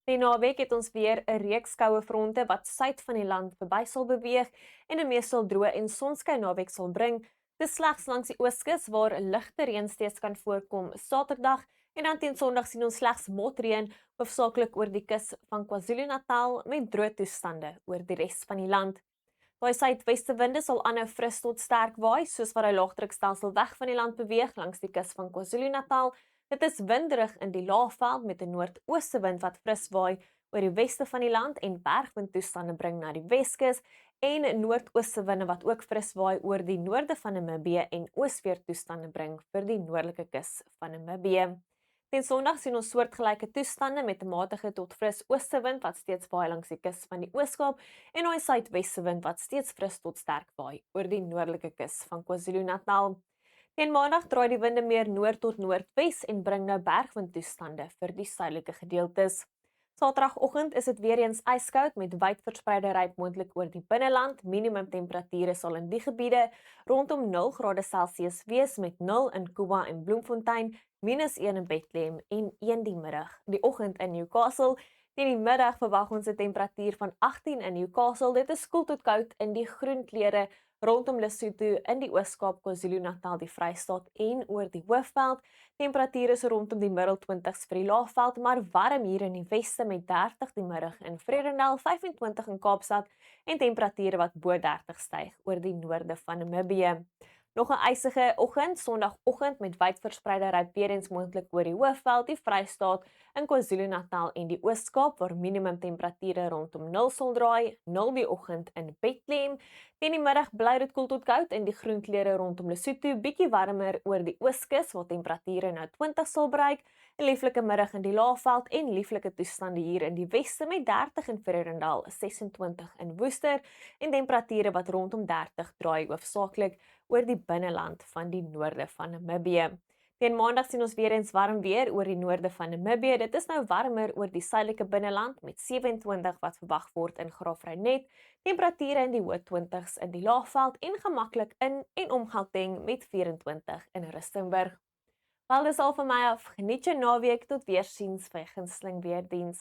Die naweek het ons weer 'n reeks koue fronte wat suid van die land verby sal beweeg en 'n meestal droë en sonskyn naweek sal bring. Dis slegs langs die ooskus waar 'n ligte reën steeds kan voorkom Saterdag en dan teen Sondag sien ons slegs motreën hoofsaaklik oor die kus van KwaZulu-Natal met droë toestande oor die res van die land. Daai suidweste winde sal aanhou fris tot sterk waai soos wat die laagdrukstelsel weg van die land beweeg langs die kus van KwaZulu-Natal. Dit is winderig in die laagveld met 'n noordooste wind wat fris waai oor die weste van die land en bergwindtoestande bring na die Weskus en noordooste winde wat ook fris waai oor die noorde van Namibië en oosweertoestande bring vir die noordelike kus van Namibië. Teen Sondag sien ons soortgelyke toestande met 'n matige tot fris oostewind wat steeds waai langs die kus van die Oos-Kaap en 'n suidweste wind wat steeds fris tot sterk waai oor die noordelike kus van KwaZulu-Natal. Teen Maandag draai die winde meer noord tot noordwes en bring nou bergwindtoestande vir die suidelike gedeeltes. Saterdagoggend is dit weer eens yskoud met wyd verspreide reën moontlik oor die binneland. Minimum temperature sal in die gebiede rondom 0°C wees met 0 in Kuba en Bloemfontein, -1 in Bethlehem en 1 die middag. Die oggend in Newcastle. Teen die middag verwag ons 'n temperatuur van 18 in Newcastle. Dit is koel tot koud in die groen kleure rondom Lesotho in die Oos-Kaap, KwaZulu-Natal, die Vrystaat en oor die Hoofveld. Temperature is rondom die middel 20s vir die Laagveld, maar warm hier in die weste met 30 die middag in Vredendal, 25 in Kaapstad en temperature wat bo 30 styg oor die noorde van Namibië. Nog 'n ysige oggend, Sondagoggend met wyd verspreide reën weer eens moontlik oor die Hoofveld, die Vrystaat, in KwaZulu-Natal en die Oos-Kaap waar minimum temperature rondom 0 sal draai, 0 die oggend in Bethlehem. Teen die middag bly dit koel tot koud in die groen kleure rondom Lesotho, bietjie warmer oor die Ooskus waar temperature nou 20 sal bereik. 'n Lieflike middag in die Laagveld en lieflike toestande hier in die weste met 30 in Vredendal, 26 in Woester en temperature wat rondom 30 draai hoofsaaklik oor die binneland van die noorde van Namibië. Teen Maandag sien ons weer eens warm weer oor die noorde van Namibië. Dit is nou warmer oor die suidelike binneland met 27 wat verwag word in Graafrenet, temperature in die hoë 20s in die Laagveld en gemaklik in en om Gauteng met 24 in Rustenburg. Wel, dis al van my af. Geniet jou naweek, tot weersiens by gunsteling weerdiens.